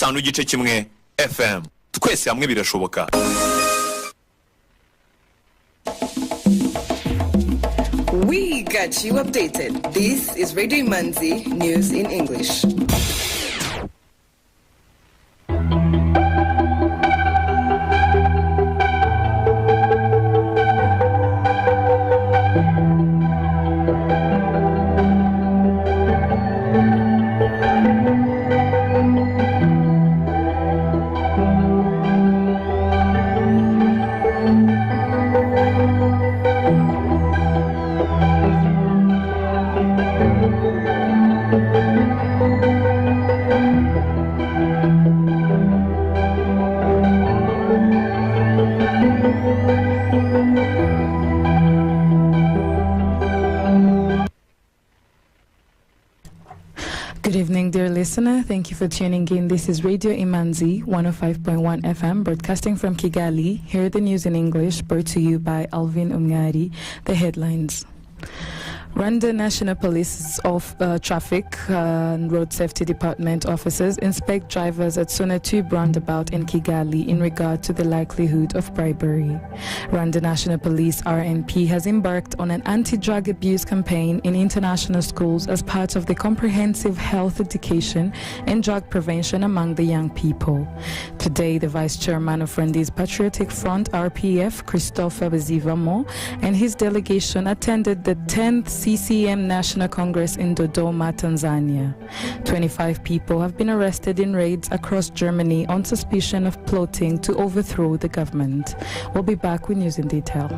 95.1 FM. Twese hamwe birashoboka. We got you updated. This is Radio Imanzi, news in English. Good evening, dear listener. Thank you for tuning in. This is Radio Imanzi, 105.1 FM, broadcasting from Kigali. Here are the news in English, brought to you by Alvin Umngari. The headlines. Rwanda National Police's Traffic and Road Safety Department officers inspect drivers at Sonatube roundabout in Kigali in regard to the likelihood of bribery. Rwanda National Police RNP has embarked on an anti-drug abuse campaign in international schools as part of the comprehensive health education and drug prevention among the young people. Today, the Vice Chairman of Rwanda's Patriotic Front RPF, Christopher Bazivamo, and his delegation attended the 10th CCM National Congress in Dodoma, Tanzania. 25 people have been arrested in raids across Germany on suspicion of plotting to overthrow the government. We'll be back with news in detail.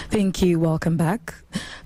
Thank you. Welcome back.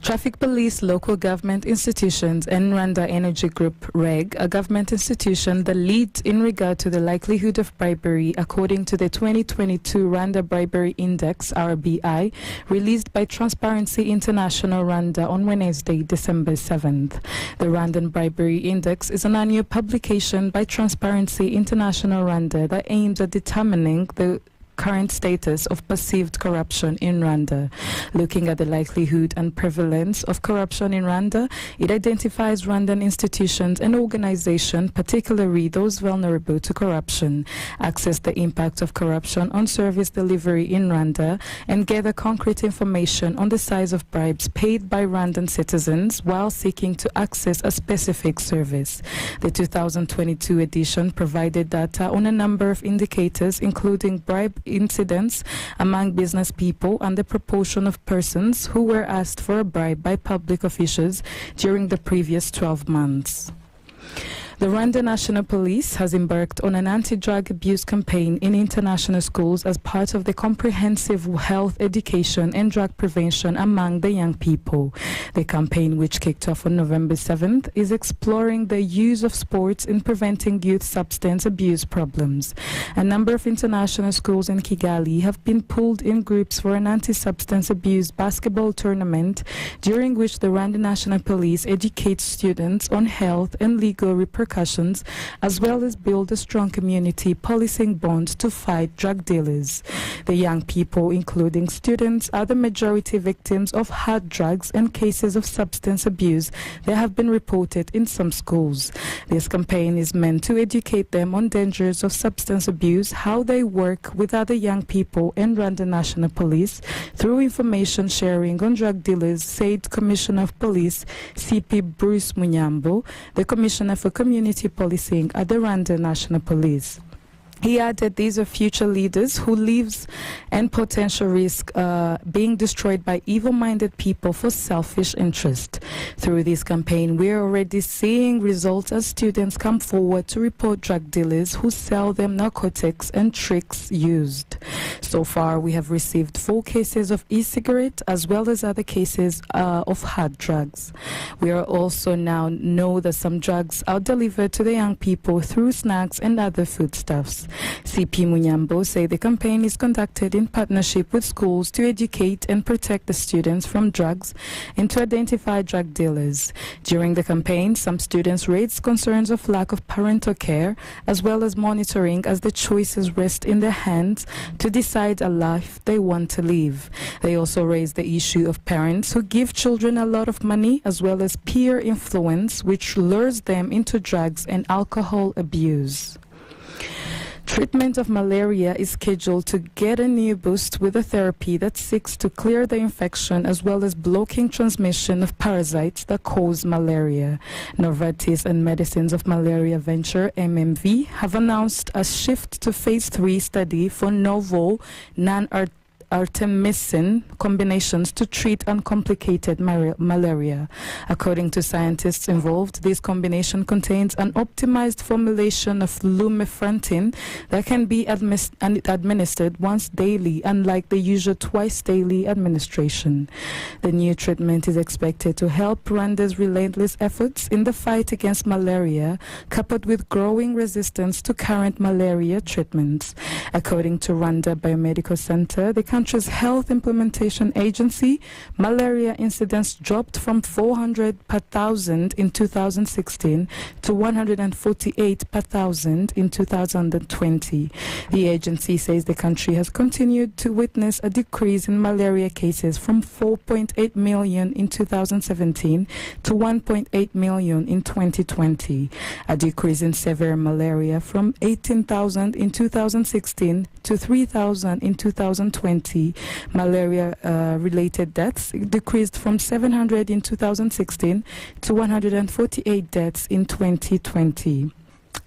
Traffic police, local government institutions, and Rwanda Energy Group REG, a government institution that leads in regard to the likelihood of bribery, according to the 2022 Rwanda Bribery Index (RBI), released by Transparency International Rwanda on Wednesday, December 7th. The Rwandan Bribery Index is an annual publication by Transparency International Rwanda that aims at determining the current status of perceived corruption in Rwanda. Looking at the likelihood and prevalence of corruption in Rwanda, it identifies Rwandan institutions and organizations, particularly those vulnerable to corruption, assess the impact of corruption on service delivery in Rwanda, and gather concrete information on the size of bribes paid by Rwandan citizens while seeking to access a specific service. The 2022 edition provided data on a number of indicators, including bribe incidents among business people and the proportion of persons who were asked for a bribe by public officials during the previous 12 months. The Rwanda National Police has embarked on an anti-drug abuse campaign in international schools as part of the comprehensive health education and drug prevention among the young people. The campaign, which kicked off on November 7th, is exploring the use of sports in preventing youth substance abuse problems. A number of international schools in Kigali have been pulled in groups for an anti-substance abuse basketball tournament, during which the Rwanda National Police educates students on health and legal repercussions, as well as build a strong community policing bond to fight drug dealers. The young people, including students, are the majority victims of hard drugs and cases of substance abuse that have been reported in some schools. This campaign is meant to educate them on dangers of substance abuse, how they work with other young people and Rwanda National Police through information sharing on drug dealers, said Commissioner of Police CP Bruce Munyambo, the Commissioner for Community Policing at the Rwanda National Police. He added these are future leaders who lives and potential risk being destroyed by evil-minded people for selfish interest. Through this campaign, we are already seeing results as students come forward to report drug dealers who sell them narcotics and tricks used. So far, we have received 4 cases of e-cigarette as well as other cases of hard drugs. We are also now know that some drugs are delivered to the young people through snacks and other foodstuffs. CP Munyambo say the campaign is conducted in partnership with schools to educate and protect the students from drugs and to identify drug dealers. During the campaign, some students raised concerns of lack of parental care as well as monitoring, as the choices rest in their hands to decide a life they want to live. They also raised the issue of parents who give children a lot of money as well as peer influence, which lures them into drugs and alcohol abuse. Treatment of malaria is scheduled to get a new boost with a therapy that seeks to clear the infection as well as blocking transmission of parasites that cause malaria. Novartis and Medicines of Malaria Venture, MMV, have announced a shift to phase 3 study for novel artemisinin combinations to treat uncomplicated malaria. According to scientists involved, this combination contains an optimized formulation of lumefantrine that can be administered once daily, unlike the usual twice daily administration. The new treatment is expected to help Rwanda's relentless efforts in the fight against malaria, coupled with growing resistance to current malaria treatments. According to Rwanda Biomedical Center, the country's health implementation agency, malaria incidence dropped from 400 per thousand in 2016 to 148 per thousand in 2020. The agency says the country has continued to witness a decrease in malaria cases from 4.8 million in 2017 to 1.8 million in 2020, a decrease in severe malaria from 18,000 in 2016 to 3,000 in 2020. Malaria-related deaths decreased from 700 in 2016 to 148 deaths in 2020.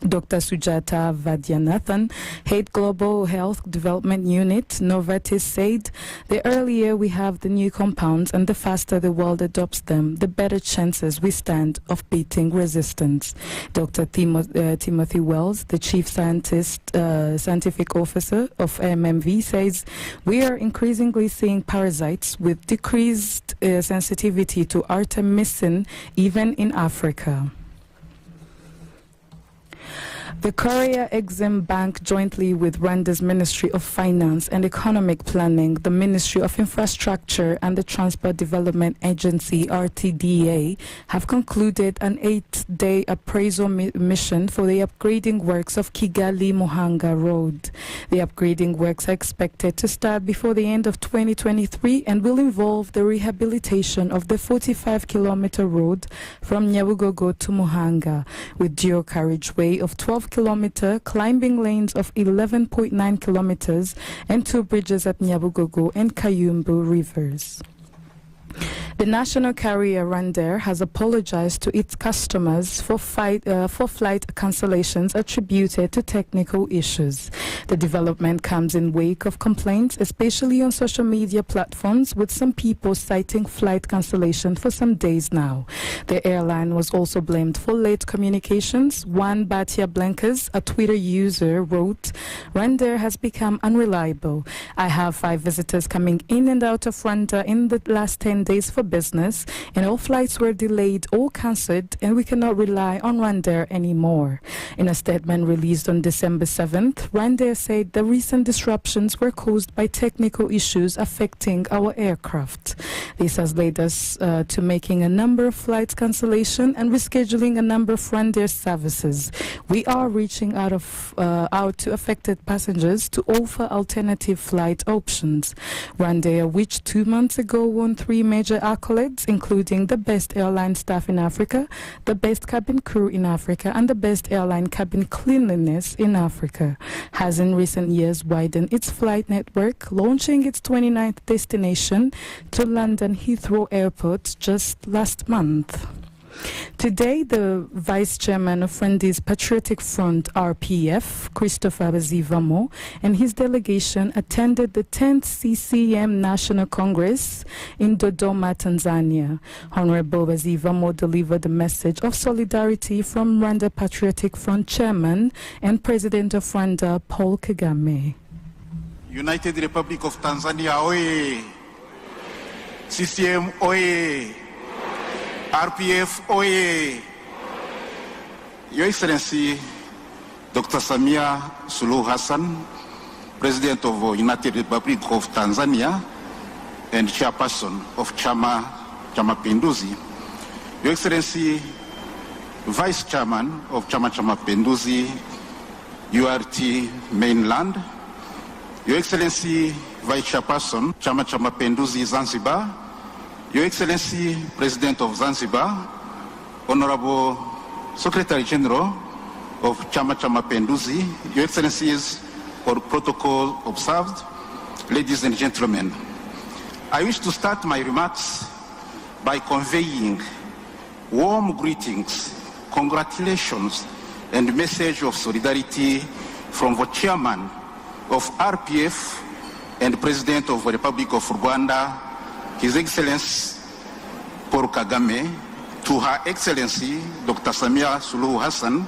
Dr. Sujata Vaidyanathan, Head Global Health Development Unit, Novartis, said, the earlier we have the new compounds and the faster the world adopts them, the better chances we stand of beating resistance. Dr. Timothy Wells, the Chief Scientific Officer of MMV, says, we are increasingly seeing parasites with decreased sensitivity to artemisinin even in Africa. The Korea Exim Bank, jointly with Rwanda's Ministry of Finance and Economic Planning, the Ministry of Infrastructure and the Transport Development Agency, RTDA, have concluded an 8-day appraisal mission for the upgrading works of Kigali-Muhanga Road. The upgrading works are expected to start before the end of 2023 and will involve the rehabilitation of the 45-kilometer road from Nyabugogo to Muhanga, with dual carriageway of 12-kilometer, climbing lanes of 11.9 kilometers, and 2 bridges at Nyabugogo and Kayumbu rivers. The national carrier Rwandair has apologized to its customers for flight cancellations attributed to technical issues. The development comes in wake of complaints, especially on social media platforms, with some people citing flight cancellation for some days now. The airline was also blamed for late communications. One Batia Blankers, a Twitter user, wrote, Rwandair has become unreliable. I have 5 visitors coming in and out of Rwanda in the last 10 days for business, and all flights were delayed or cancelled, and we cannot rely on Rwandair anymore. In a statement released on December 7th, Rwandair said the recent disruptions were caused by technical issues affecting our aircraft. This has led us to making a number of flights cancellation and rescheduling a number of Rwandair services. We are reaching out to affected passengers to offer alternative flight options. Rwandair, which 2 months ago won 3 major accolades, including the best airline staff in Africa, the best cabin crew in Africa, and the best airline cabin cleanliness in Africa, has in recent years widened its flight network, launching its 29th destination to London Heathrow Airport just last month. Today, the Vice Chairman of Rwanda's Patriotic Front, RPF, Christopher Bazivamo, and his delegation attended the 10th CCM National Congress in Dodoma, Tanzania. Honorable Bazivamo delivered a message of solidarity from Rwanda Patriotic Front Chairman and President of Rwanda, Paul Kagame. United Republic of Tanzania, oye! CCM, oye! RPF, oye! Your Excellency, Dr. Samia Suluhu Hassan, President of the United Republic of Tanzania and Chairperson of Chama cha Mapinduzi, Your Excellency, Vice Chairman of Chama cha Mapinduzi, URT Mainland, Your Excellency, Vice Chairperson, Chama cha Mapinduzi Zanzibar, Your Excellency, President of Zanzibar, Honorable Secretary General of Chama cha Mapinduzi, Your Excellencies, all protocol observed, ladies and gentlemen, I wish to start my remarks by conveying warm greetings, congratulations, and message of solidarity from the Chairman of RPF and President of the Republic of Rwanda, His Excellency Paul Kagame, to Her Excellency Dr. Samia Suluhu Hassan,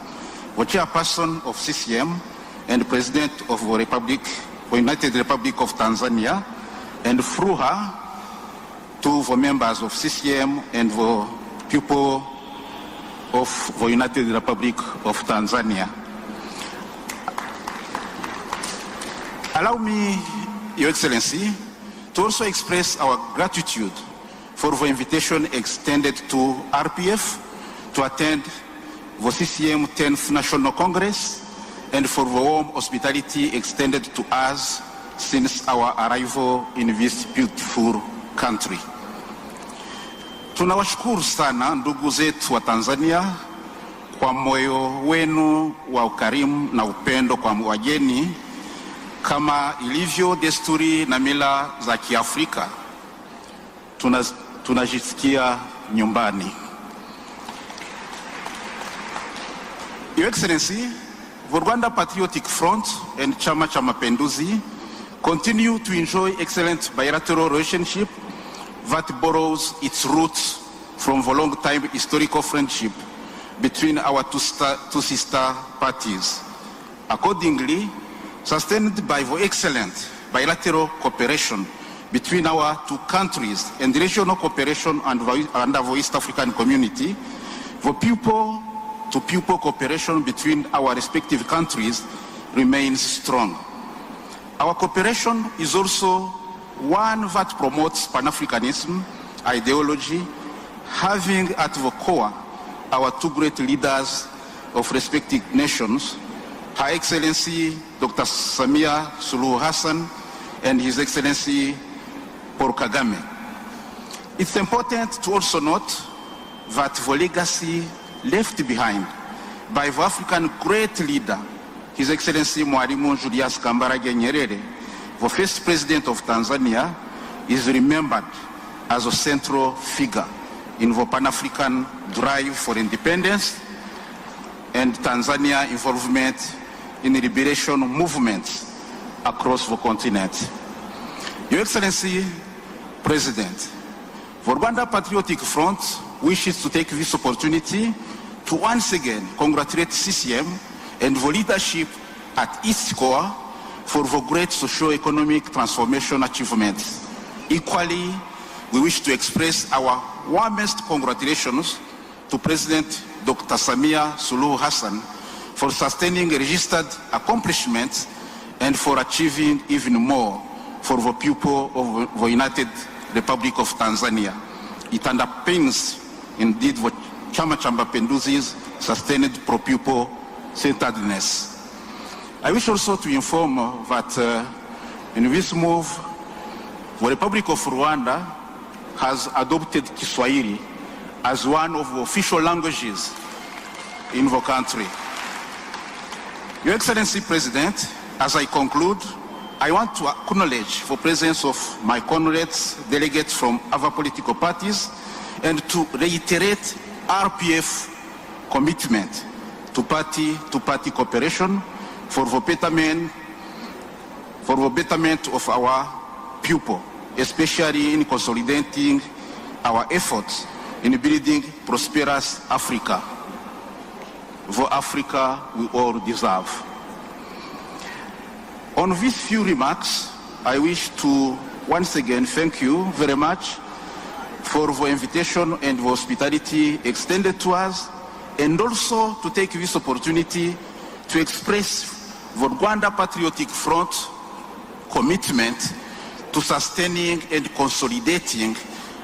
the Chairperson of CCM and President of the United Republic of Tanzania, and through her to the members of CCM and the people of the United Republic of Tanzania. Allow me, Your Excellency, to also express our gratitude for the invitation extended to RPF to attend the CCM 10th National Congress and for the warm hospitality extended to us since our arrival in this beautiful country. Tunawashukuru sana ndugu zetu wa Tanzania kwa moyo wenu wa ukarimu na upendo kwa wageni, kama ilivyo desturi na mila za Kiafrika. Tunajisikia nyumbani. Your Excellency, the Rwanda Patriotic Front and Chama cha Mapinduzi continue to enjoy excellent bilateral relationship that borrows its roots from the long-time historical friendship between our two sister parties. Accordingly, sustained by the excellent bilateral cooperation between our two countries and regional cooperation under the East African community, the people-to-people cooperation between our respective countries remains strong. Our cooperation is also one that promotes Pan-Africanism ideology, having at the core our two great leaders of respective nations, Her Excellency Dr. Samia Suluhu Hassan and His Excellency Paul Kagame. It's important to also note that the legacy left behind by the African great leader, His Excellency Mwalimu Julius Kambarage Nyerere, the first president of Tanzania, is remembered as a central figure in the Pan-African drive for independence and Tanzania involvement in liberation movements across the continent. Your Excellency, President, the Rwanda Patriotic Front wishes to take this opportunity to once again congratulate CCM and the leadership at its core for the great socio-economic transformation achievements. Equally, we wish to express our warmest congratulations to President Dr. Samia Suluhu Hassan for sustaining registered accomplishments and for achieving even more for the people of the United Republic of Tanzania. It underpins indeed the Chama cha Mapinduzi's sustained pro-people centeredness. I wish also to inform that in this move, the Republic of Rwanda has adopted Kiswahili as one of the official languages in the country. Your Excellency, President, as I conclude, I want to acknowledge the presence of my comrades, delegates from other political parties, and to reiterate RPF commitment to party-to-party cooperation for the betterment of our people, especially in consolidating our efforts in building prosperous Africa, the Africa we all deserve. On these few remarks, I wish to once again thank you very much for the invitation and the hospitality extended to us, and also to take this opportunity to express the Rwanda Patriotic Front commitment to sustaining and consolidating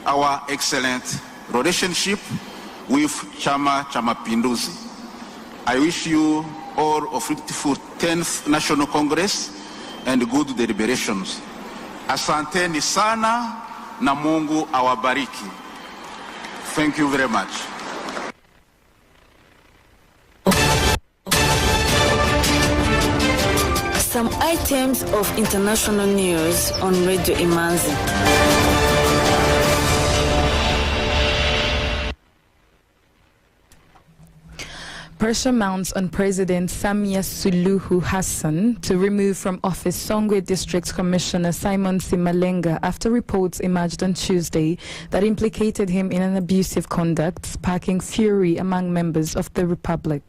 our excellent relationship with Chama cha Mapinduzi. I wish you all a fruitful 10th National Congress and good deliberations. Asanteni sana na Mungu awabariki. Thank you very much. Some items of international news on Radio Imanzi. Pressure mounts on President Samia Suluhu Hassan to remove from office Songwe District Commissioner Simon Simalenga after reports emerged on Tuesday that implicated him in an abusive conduct, sparking fury among members of the Republic.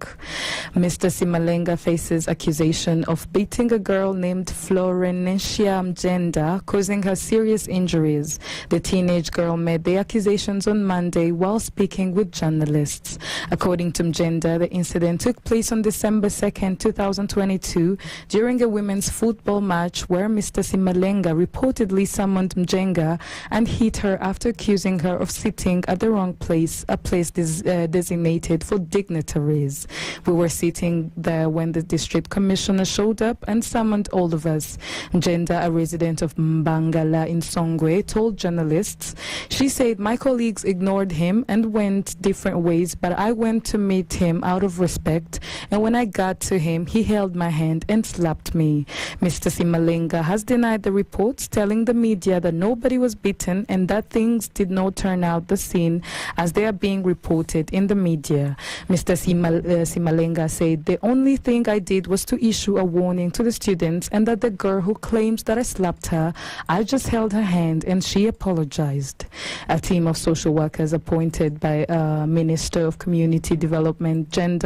Mr. Simalenga faces accusation of beating a girl named Florencia Mjenda, causing her serious injuries. The teenage girl made the accusations on Monday while speaking with journalists. According to Mjenda, the incident took place on December 2nd, 2022, during a women's football match where Mr. Simalenga reportedly summoned Mjenga and hit her after accusing her of sitting at the wrong place, a place designated for dignitaries. We were sitting there when the district commissioner showed up and summoned all of us. Mjenda, a resident of Mbangala in Songwe, told journalists, she said, my colleagues ignored him and went different ways, but I went to meet him out of respect, and when I got to him, he held my hand and slapped me. Mr. Simalenga has denied the reports, telling the media that nobody was beaten and that things did not turn out the scene as they are being reported in the media. Mr. Simalenga said, the only thing I did was to issue a warning to the students, and that the girl who claims that I slapped her, I just held her hand and she apologized. A team of social workers appointed by Minister of Community Development, Gender,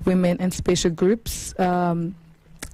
Women and Special Groups,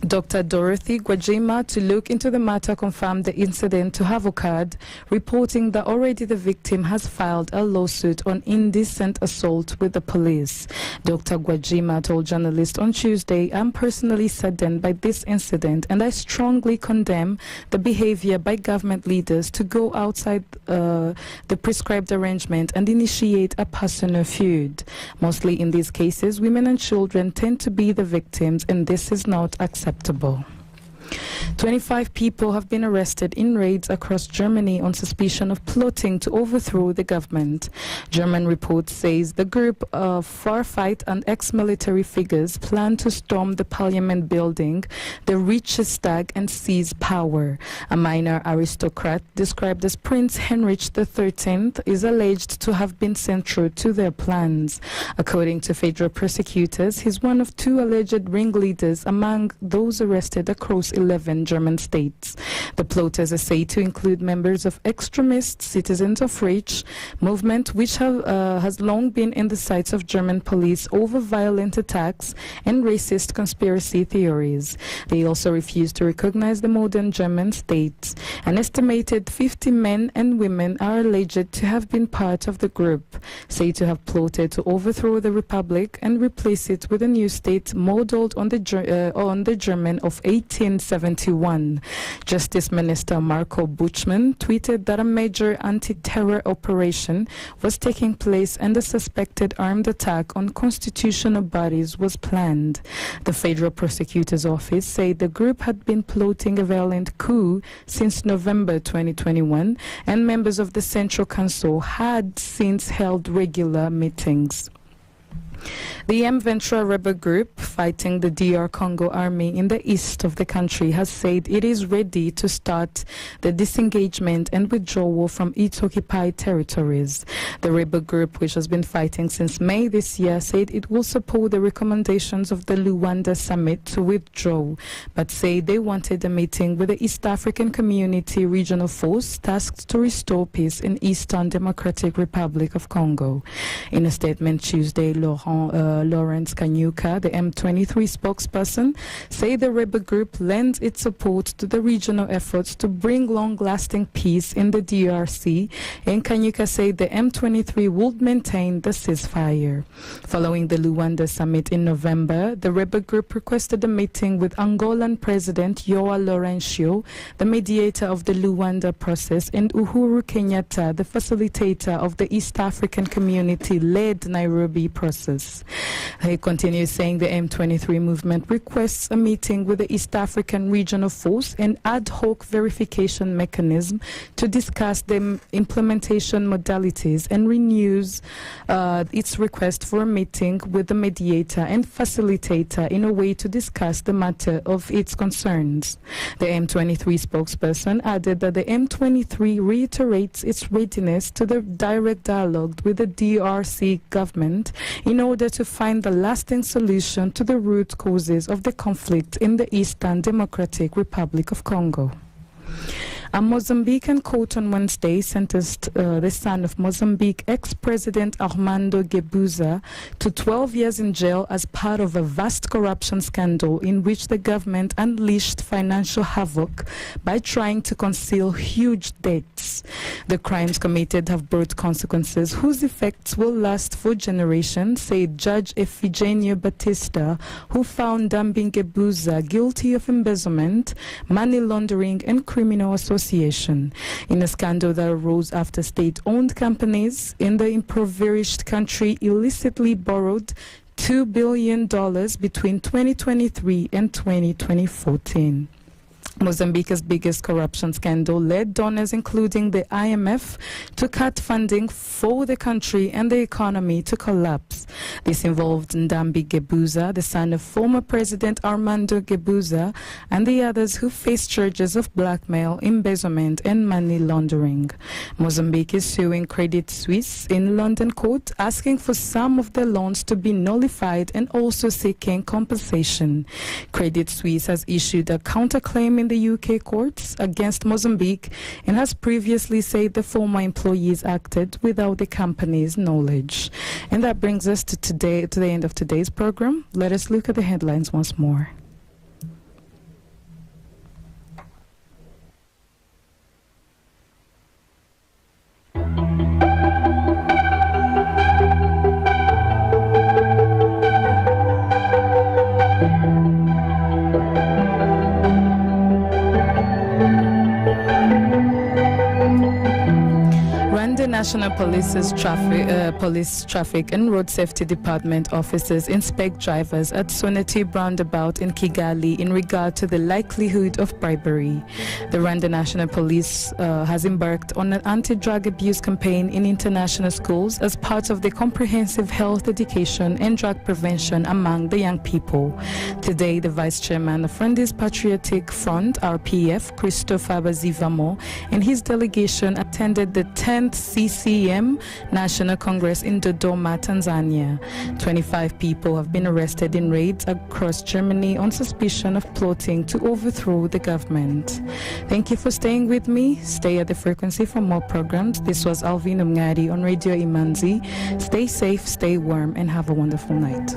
Dr. Dorothy Gwajima, to look into the matter, confirmed the incident to have occurred, reporting that already the victim has filed a lawsuit on indecent assault with the police. Dr. Gwajima told journalists on Tuesday, I'm personally saddened by this incident and I strongly condemn the behavior by government leaders to go outside the prescribed arrangement and initiate a personal feud. Mostly in these cases, women and children tend to be the victims, and this is not acceptable. 25 people have been arrested in raids across Germany on suspicion of plotting to overthrow the government. German reports says the group of far-right and ex-military figures plan to storm the parliament building, the Reichstag, and seize power. A minor aristocrat described as Prince Heinrich XIII is alleged to have been central to their plans. According to federal prosecutors, he's one of two alleged ringleaders among those arrested across 11 German states. The plotters are said to include members of extremist Citizens of Reich movement, which has long been in the sights of German police over violent attacks and racist conspiracy theories. They also refuse to recognize the modern German states. An estimated 50 men and women are alleged to have been part of the group, said to have plotted to overthrow the republic and replace it with a new state modeled on the German of 1871. Justice Minister Marco Buchmann tweeted that a major anti-terror operation was taking place and a suspected armed attack on constitutional bodies was planned. The Federal Prosecutor's Office said the group had been plotting a violent coup since November 2021, and members of the Central Council had since held regular meetings. The M. Ventura rebel group fighting the DR Congo army in the east of the country has said it is ready to start the disengagement and withdrawal from its occupied territories. The rebel group, which has been fighting since May this year, said it will support the recommendations of the Luanda summit to withdraw, but say they wanted a meeting with the East African Community Regional Force tasked to restore peace in Eastern Democratic Republic of Congo. In a statement Tuesday, Lawrence Kanyuka, the M23 M23 spokesperson say the rebel group lends its support to the regional efforts to bring long-lasting peace in the DRC, and Kanyuka said the M23 would maintain the ceasefire. Following the Luanda summit in November, the rebel group requested a meeting with Angolan President Joao Lourenço, the mediator of the Luanda process, and Uhuru Kenyatta, the facilitator of the East African Community-led Nairobi process. He continues saying the M23 movement requests a meeting with the East African Regional Force and ad hoc verification mechanism to discuss the implementation modalities, and renews its request for a meeting with the mediator and facilitator in a way to discuss the matter of its concerns. The M23 spokesperson added that the M23 reiterates its readiness to the direct dialogue with the DRC government in order to find the lasting solution to the root causes of the conflict in the Eastern Democratic Republic of Congo. A Mozambican court on Wednesday sentenced the son of Mozambique ex-president Armando Guebuza to 12 years in jail as part of a vast corruption scandal in which the government unleashed financial havoc by trying to conceal huge debts. The crimes committed have brought consequences whose effects will last for generations, said Judge Efigenio Batista, who found Dambin Guebuza guilty of embezzlement, money laundering, and criminal association in a scandal that arose after state-owned companies in the impoverished country illicitly borrowed $2 billion between 2023 and 2014. Mozambique's biggest corruption scandal led donors, including the IMF, to cut funding for the country and the economy to collapse. This involved Ndambi Guebuza, the son of former President Armando Guebuza, and the others who faced charges of blackmail, embezzlement, and money laundering. Mozambique is suing Credit Suisse in London court, asking for some of the loans to be nullified and also seeking compensation. Credit Suisse has issued a counterclaim in the UK courts against Mozambique and has previously said the former employees acted without the company's knowledge. And that brings us to the end of today's program. Let us look at the headlines once more. National Police's Police Traffic and Road Safety Department officers inspect drivers at Sonati roundabout in Kigali in regard to the likelihood of bribery. The Rwanda National Police has embarked on an anti-drug abuse campaign in international schools as part of the comprehensive health education and drug prevention among the young people. Today, the Vice Chairman of Rwanda's Patriotic Front, RPF, Christopher Bazivamo, and his delegation attended the 10th CCM National Congress in Dodoma, Tanzania. 25 people have been arrested in raids across Germany on suspicion of plotting to overthrow the government. Thank you for staying with me. Stay at the frequency for more programs. This was Alvin Umngadi on Radio Imanzi. Stay safe, stay warm, and have a wonderful night.